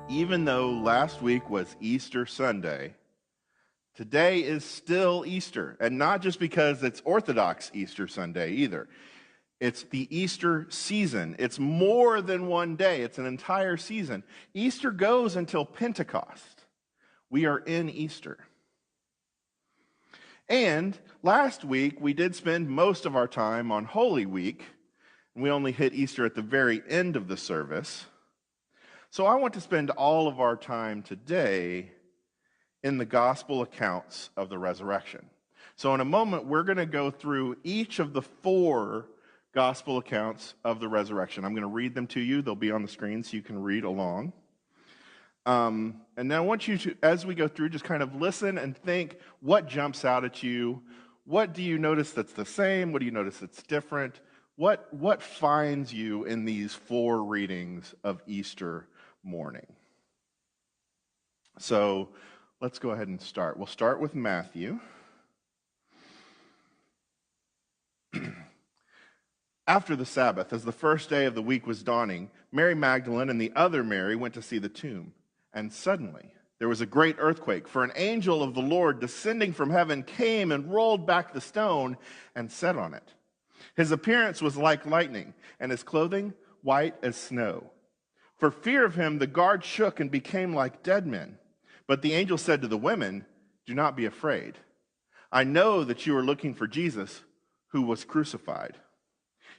Even though last week was Easter Sunday, today is still Easter. And not just because it's Orthodox Easter Sunday either. It's the Easter season. It's more than one day. It's an entire season. Easter goes until Pentecost. We are in Easter. And last week, we did spend most of our time on Holy Week. And we only hit Easter at the very end of the service. So I want to spend all of our time today in the gospel accounts of the resurrection. So in a moment, we're going to go through each of the 4 gospel accounts of the resurrection. I'm going to read them to you. They'll be on the screen so you can read along. And now I want you to, as we go through, just kind of listen and think what jumps out at you. What do you notice that's the same? What do you notice that's different? What finds you in these 4 readings of Easter morning? So let's go ahead and start. We'll start with Matthew. After the Sabbath, as the first day of the week was dawning, Mary Magdalene and the other Mary went to see the tomb. And suddenly there was a great earthquake, for an angel of the Lord descending from heaven came and rolled back the stone and sat on it. His appearance was like lightning, and his clothing white as snow. For fear of him, the guards shook and became like dead men. But the angel said to the women, "Do not be afraid. I know that you are looking for Jesus, who was crucified.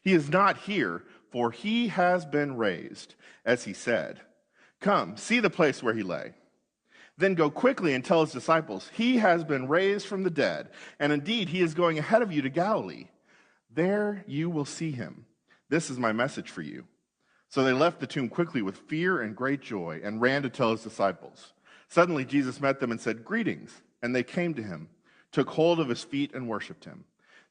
He is not here, for he has been raised, as he said. Come, see the place where he lay. Then go quickly and tell his disciples, he has been raised from the dead, and indeed he is going ahead of you to Galilee. There you will see him. This is my message for you." So they left the tomb quickly with fear and great joy and ran to tell his disciples. Suddenly Jesus met them and said, "Greetings." And they came to him, took hold of his feet and worshipped him.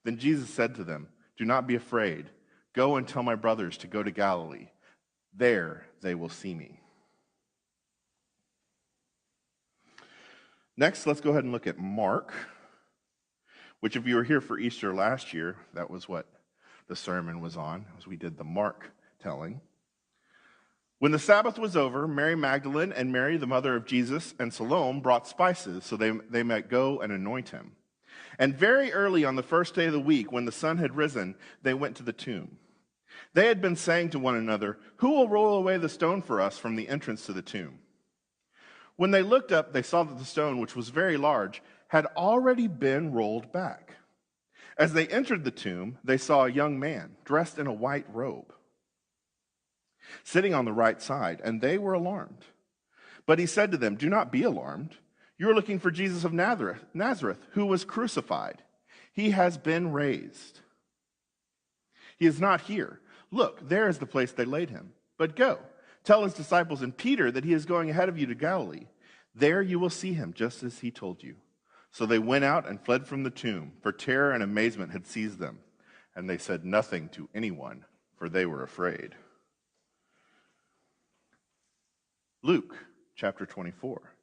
Then Jesus said to them, "Do not be afraid. Go and tell my brothers to go to Galilee. There they will see me." Next, let's go ahead and look at Mark, which if you were here for Easter last year, that was what the sermon was on, as we did the Mark telling. When the Sabbath was over, Mary Magdalene and Mary, the mother of Jesus, and Salome brought spices so they might go and anoint him. And very early on the first day of the week, when the sun had risen, they went to the tomb. They had been saying to one another, "Who will roll away the stone for us from the entrance to the tomb?" When they looked up, they saw that the stone, which was very large, had already been rolled back. As they entered the tomb, they saw a young man dressed in a white robe, sitting on the right side, and they were alarmed. But he said to them, "Do not be alarmed. You are looking for Jesus of Nazareth, who was crucified. He has been raised. He is not here. Look, there is the place they laid him. But go, tell his disciples and Peter that he is going ahead of you to Galilee. There you will see him, just as he told you." So they went out and fled from the tomb, for terror and amazement had seized them. And they said nothing to anyone, for they were afraid. Luke chapter 24.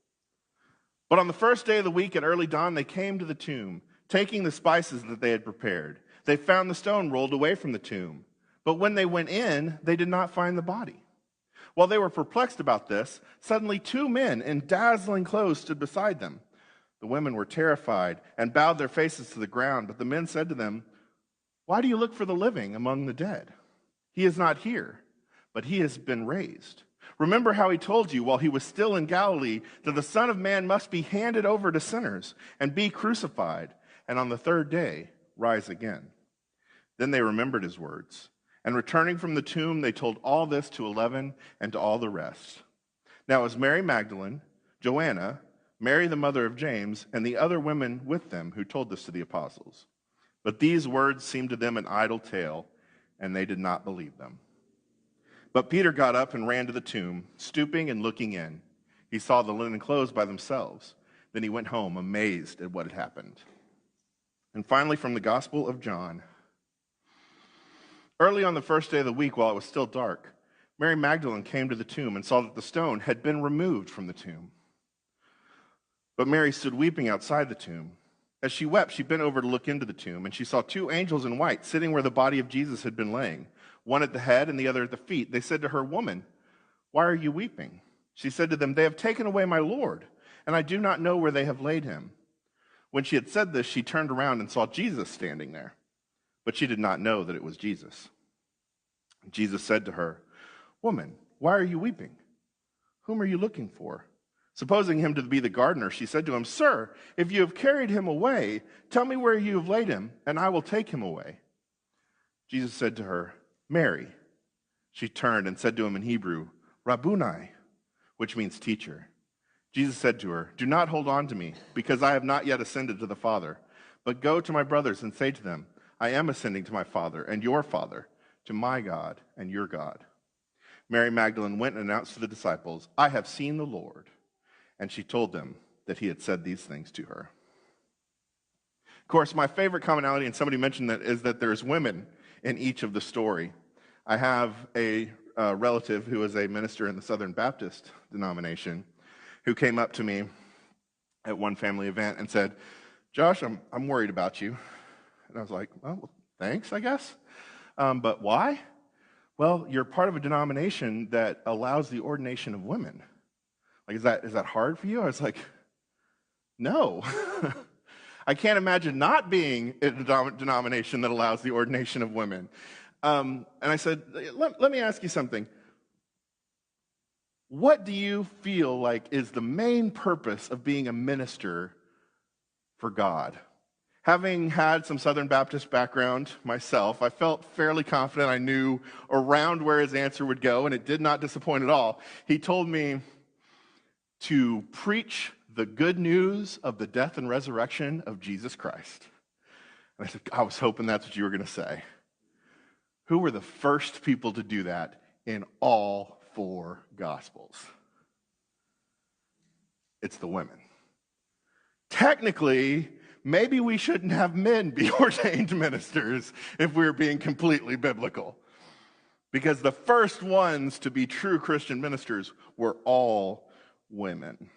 But on the first day of the week at early dawn, they came to the tomb, taking the spices that they had prepared. They found the stone rolled away from the tomb. But when they went in, they did not find the body. While they were perplexed about this, suddenly 2 men in dazzling clothes stood beside them. The women were terrified and bowed their faces to the ground. But the men said to them, "Why do you look for the living among the dead? He is not here, but he has been raised. Remember how he told you while he was still in Galilee that the Son of Man must be handed over to sinners and be crucified, and on the 3rd day rise again." Then they remembered his words, and returning from the tomb, they told all this to 11 and to all the rest. Now it was Mary Magdalene, Joanna, Mary the mother of James, and the other women with them who told this to the apostles. But these words seemed to them an idle tale, and they did not believe them. But Peter got up and ran to the tomb, stooping and looking in. He saw the linen clothes by themselves. Then he went home, amazed at what had happened. And finally, from the Gospel of John. Early on the first day of the week, while it was still dark, Mary Magdalene came to the tomb and saw that the stone had been removed from the tomb. But Mary stood weeping outside the tomb. As she wept, she bent over to look into the tomb, and she saw 2 angels in white sitting where the body of Jesus had been laying, one at the head and the other at the feet. They said to her, "Woman, why are you weeping?" She said to them, "They have taken away my Lord, and I do not know where they have laid him." When she had said this, she turned around and saw Jesus standing there, but she did not know that it was Jesus. Jesus said to her, "Woman, why are you weeping? Whom are you looking for?" Supposing him to be the gardener, she said to him, "Sir, if you have carried him away, tell me where you have laid him, and I will take him away." Jesus said to her, "Mary." She turned and said to him in Hebrew, "Rabboni," which means teacher. Jesus said to her, "Do not hold on to me, because I have not yet ascended to the Father. But go to my brothers and say to them, I am ascending to my Father and your Father, to my God and your God." Mary Magdalene went and announced to the disciples, "I have seen the Lord." And she told them that he had said these things to her. Of course, my favorite commonality, and somebody mentioned that, is that there's women in each of the story. I have a relative who is a minister in the Southern Baptist denomination who came up to me at one family event and said, "Josh, I'm worried about you." And I was like, "Well, thanks, I guess. But why?" "Well, you're part of a denomination that allows the ordination of women. Like, is that hard for you?" I was like, "No." I can't imagine not being in a denomination that allows the ordination of women. And I said, let me ask you something. What do you feel like is the main purpose of being a minister for God? Having had some Southern Baptist background myself, I felt fairly confident I knew around where his answer would go, and it did not disappoint at all. He told me to preach the good news of the death and resurrection of Jesus Christ. And I said, I was hoping that's what you were going to say. Who were the first people to do that in all 4 Gospels? It's the women. Technically, maybe we shouldn't have men be ordained ministers if we were being completely biblical. Because the first ones to be true Christian ministers were all women.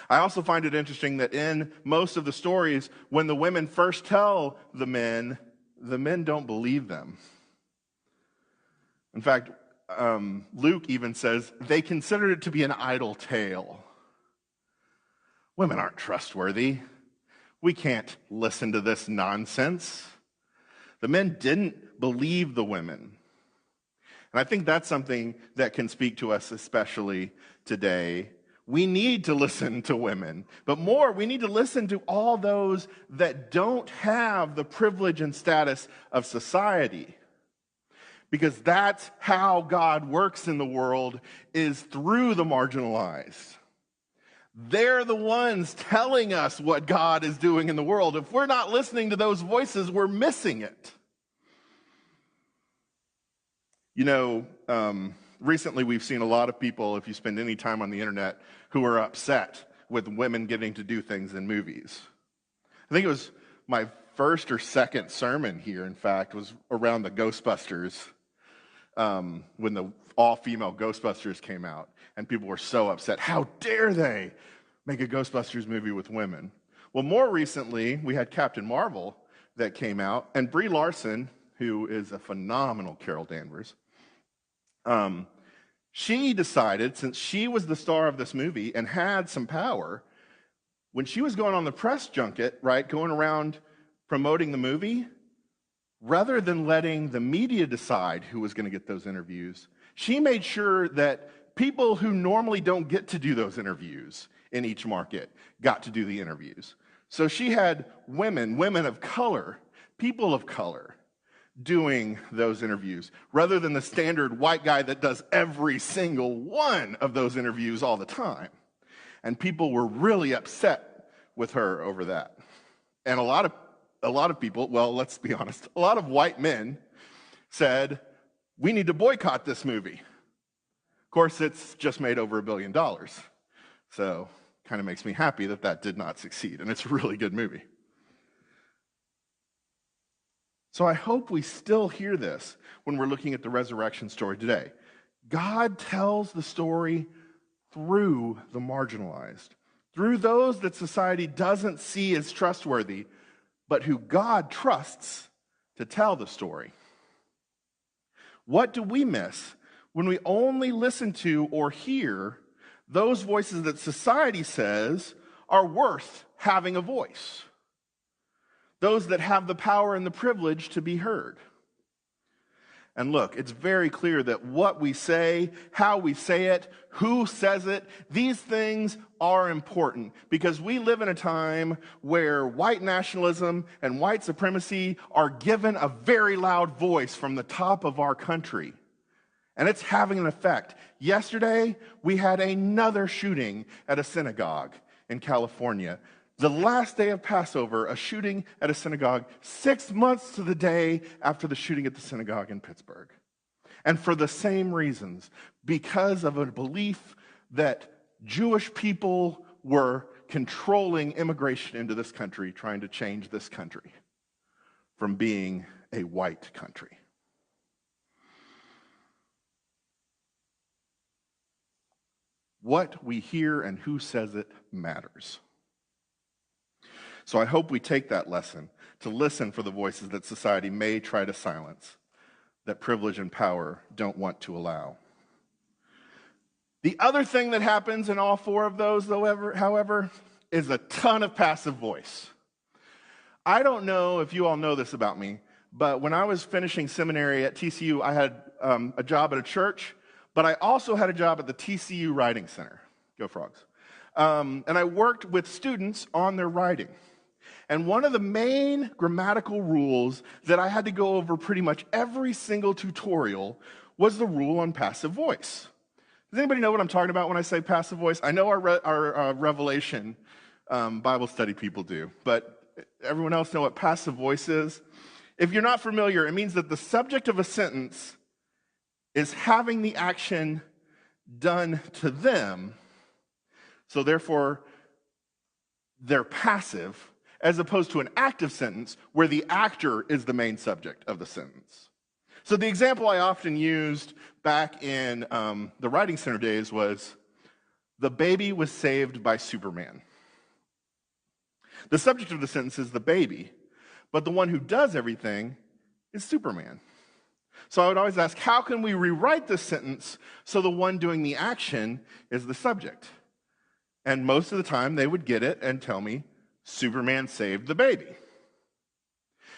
I also find it interesting that in most of the stories, when the women first tell the men don't believe them. In fact, Luke even says they considered it to be an idle tale. Women aren't trustworthy. We can't listen to this nonsense. The men didn't believe the women. And I think that's something that can speak to us especially today. We need to listen to women, but more, we need to listen to all those that don't have the privilege and status of society. Because that's how God works in the world, is through the marginalized. They're the ones telling us what God is doing in the world. If we're not listening to those voices, we're missing it. You know, recently we've seen a lot of people, if you spend any time on the internet, who are upset with women getting to do things in movies. I think it was my first or second sermon here, in fact, was around the Ghostbusters, when the all-female Ghostbusters came out, and people were so upset. How dare they make a Ghostbusters movie with women? Well, more recently, we had Captain Marvel that came out, and Brie Larson, who is a phenomenal Carol Danvers, she decided, since she was the star of this movie and had some power, when she was going on the press junket, right, going around promoting the movie, rather than letting the media decide who was going to get those interviews, she made sure that people who normally don't get to do those interviews in each market got to do the interviews. So she had women of color, people of color, doing those interviews, rather than the standard white guy that does every single one of those interviews all the time. And people were really upset with her over that. And a lot of people, well, let's be honest, a lot of white men said, we need to boycott this movie. Of course, it's just made over $1 billion. So kind of makes me happy that that did not succeed. And it's a really good movie. So I hope we still hear this when we're looking at the resurrection story today. God tells the story through the marginalized, through those that society doesn't see as trustworthy, but who God trusts to tell the story. What do we miss when we only listen to or hear those voices that society says are worth having a voice, those that have the power and the privilege to be heard. And look, it's very clear that what we say, how we say it, who says it, these things are important because we live in a time where white nationalism and white supremacy are given a very loud voice from the top of our country. And it's having an effect. Yesterday, we had another shooting at a synagogue in California. The last day of Passover, a shooting at a synagogue 6 months to the day after the shooting at the synagogue in Pittsburgh. And for the same reasons, because of a belief that Jewish people were controlling immigration into this country, trying to change this country from being a white country. What we hear and who says it matters. So I hope we take that lesson to listen for the voices that society may try to silence, that privilege and power don't want to allow. The other thing that happens in all four of those, however, is a ton of passive voice. I don't know if you all know this about me, but when I was finishing seminary at TCU, I had a job at a church, but I also had a job at the TCU Writing Center. Go Frogs. And I worked with students on their writing. And one of the main grammatical rules that I had to go over pretty much every single tutorial was the rule on passive voice. Does anybody know what I'm talking about when I say passive voice? I know our Revelation Bible study people do, but everyone else know what passive voice is? If you're not familiar, it means that the subject of a sentence is having the action done to them, so therefore they're passive, as opposed to an active sentence where the actor is the main subject of the sentence. So the example I often used back in the Writing Center days was, the baby was saved by Superman. The subject of the sentence is the baby, but the one who does everything is Superman. So I would always ask, how can we rewrite this sentence so the one doing the action is the subject? And most of the time they would get it and tell me, Superman saved the baby.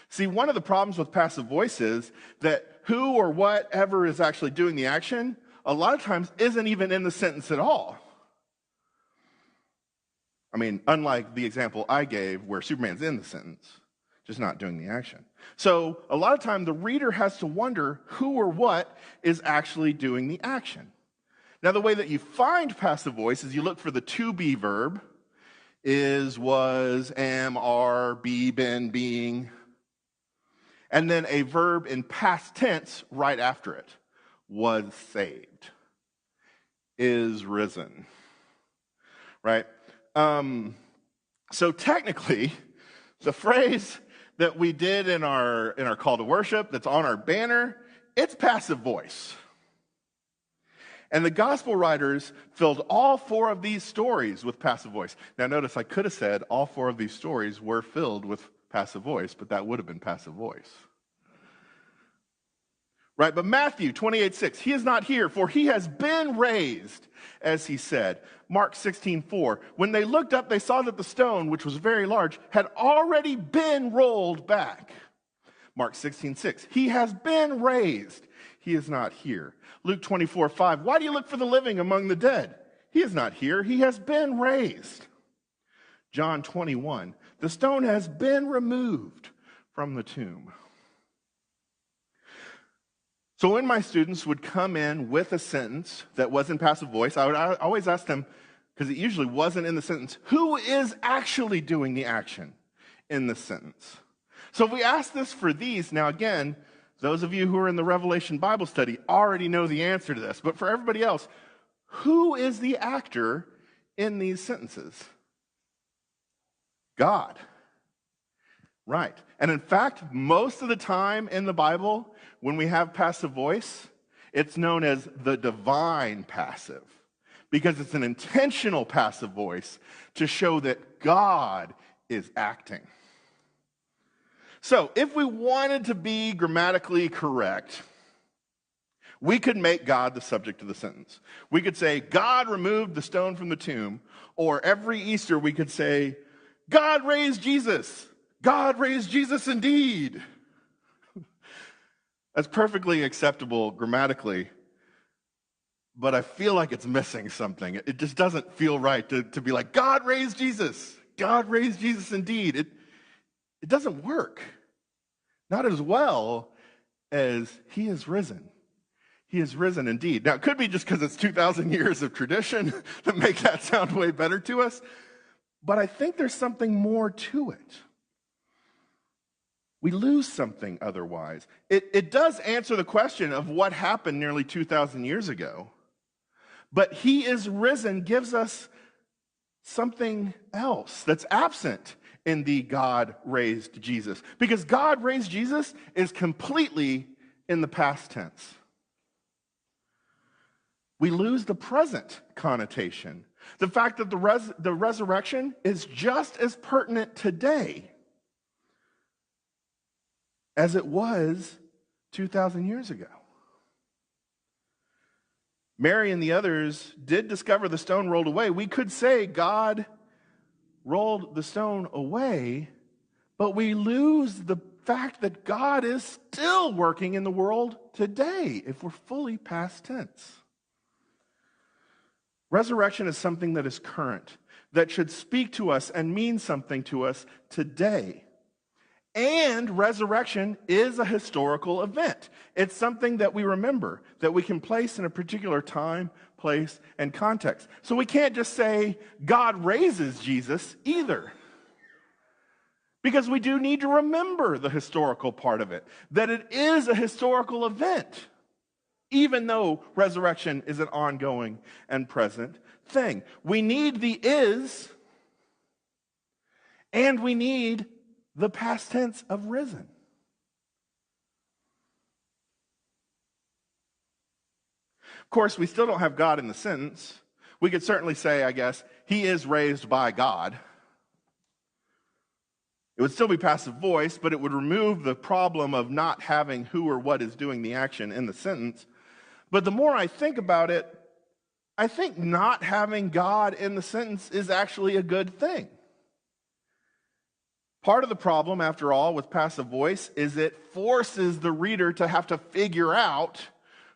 See, one of the problems with passive voice is that who or whatever is actually doing the action a lot of times isn't even in the sentence at all. I mean, unlike the example I gave where Superman's in the sentence, just not doing the action. So a lot of time the reader has to wonder who or what is actually doing the action. Now, the way that you find passive voice is you look for the to be verb, is, was, am, are, be, been, being, and then a verb in past tense right after it. Was saved, is risen, right? So technically, the phrase that we did in our call to worship that's on our banner, it's passive voice. And the gospel writers filled all four of these stories with passive voice. Now notice I could have said all four of these stories were filled with passive voice, but that would have been passive voice. Right, but Matthew 28:6, he is not here, for he has been raised, as he said. Mark 16:4, when they looked up, they saw that the stone, which was very large, had already been rolled back. Mark 16:6, he has been raised. He is not here. Luke 24:5, why do you look for the living among the dead? He is not here. He has been raised. John 21, the stone has been removed from the tomb. So when my students would come in with a sentence that was in passive voice, I would always ask them, because it usually wasn't in the sentence, who is actually doing the action in the sentence? So if we ask this for these, now again, those of you who are in the Revelation Bible study already know the answer to this, but for everybody else, who is the actor in these sentences? God. Right. And in fact, most of the time in the Bible, when we have passive voice, it's known as the divine passive, because it's an intentional passive voice to show that God is acting. So if we wanted to be grammatically correct, We could make God the subject of the sentence. We could say, God removed the stone from the tomb, or every Easter we could say, God raised Jesus. God raised Jesus indeed. That's perfectly acceptable grammatically, but I feel like it's missing something. It just doesn't feel right to be like, God raised Jesus. God raised Jesus indeed. It doesn't work. Not as well as he is risen. He is risen indeed. Now, it could be just because it's 2,000 years of tradition that make that sound way better to us, but I think there's something more to it. We lose something otherwise. It does answer the question of what happened nearly 2,000 years ago, but he is risen gives us something else that's absent in the God raised Jesus. Because God raised Jesus is completely in the past tense. We lose the present connotation. The fact that the resurrection is just as pertinent today as it was 2,000 years ago. Mary and the others did discover the stone rolled away. We could say God rolled the stone away, but we lose the fact that God is still working in the world today if we're fully past tense. Resurrection is something that is current, that should speak to us and mean something to us today. And resurrection is a historical event. It's something that we remember, that we can place in a particular time, place, and context. So we can't just say God raises Jesus either. Because we do need to remember the historical part of it, that it is a historical event, even though resurrection is an ongoing and present thing. We need the is, and we need the past tense of risen. Of course, we still don't have God in the sentence. We could certainly say, I guess, he is raised by God. It would still be passive voice, but it would remove the problem of not having who or what is doing the action in the sentence. But the more I think about it, I think not having God in the sentence is actually a good thing. Part of the problem, after all, with passive voice is it forces the reader to have to figure out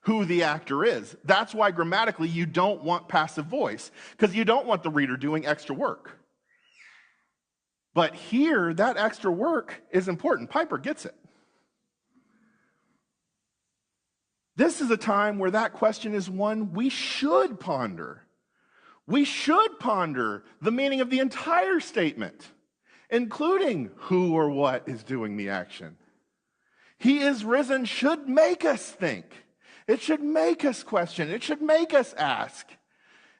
who the actor is. That's why grammatically you don't want passive voice, because you don't want the reader doing extra work. But here, that extra work is important. Piper gets it. This is a time where that question is one we should ponder. We should ponder the meaning of the entire statement, including who or what is doing the action. He is risen should make us think. It should make us question. It should make us ask.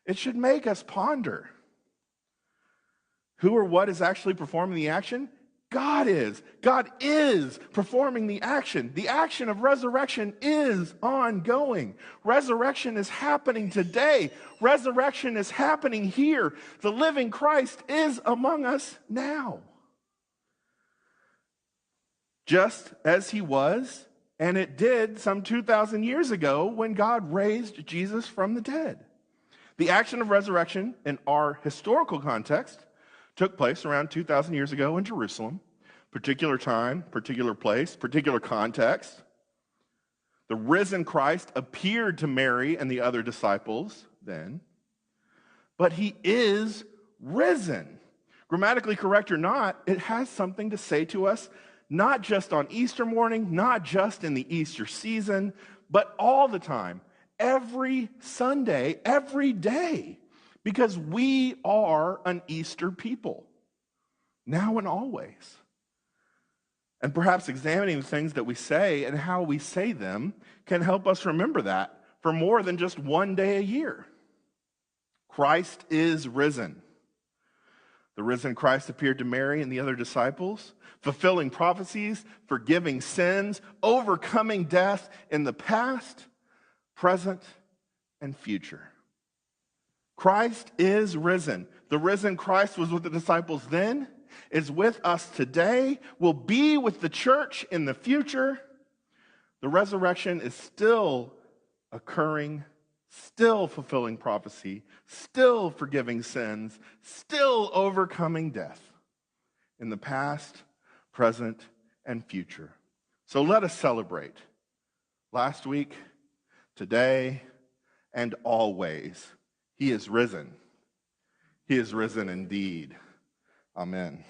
It should make us ponder. Who or what is actually performing the action? God is. God is performing the action. The action of resurrection is ongoing. Resurrection is happening today. Resurrection is happening here. The living Christ is among us now. Just as he was, and it did some 2,000 years ago when God raised Jesus from the dead. The action of resurrection in our historical context took place around 2,000 years ago in Jerusalem. Particular time, particular place, particular context. The risen Christ appeared to Mary and the other disciples then, but he is risen. Grammatically correct or not, it has something to say to us, not just on Easter morning, not just in the Easter season, but all the time, every Sunday, every day. Because we are an Easter people, now and always. And perhaps examining the things that we say and how we say them can help us remember that for more than just one day a year. Christ is risen. The risen Christ appeared to Mary and the other disciples, fulfilling prophecies, forgiving sins, overcoming death in the past, present, and future. Christ is risen. The risen Christ was with the disciples then, is with us today, will be with the church in the future. The resurrection is still occurring, still fulfilling prophecy, still forgiving sins, still overcoming death in the past, present, and future. So let us celebrate. Last week, today, and always, he is risen. He is risen indeed. Amen.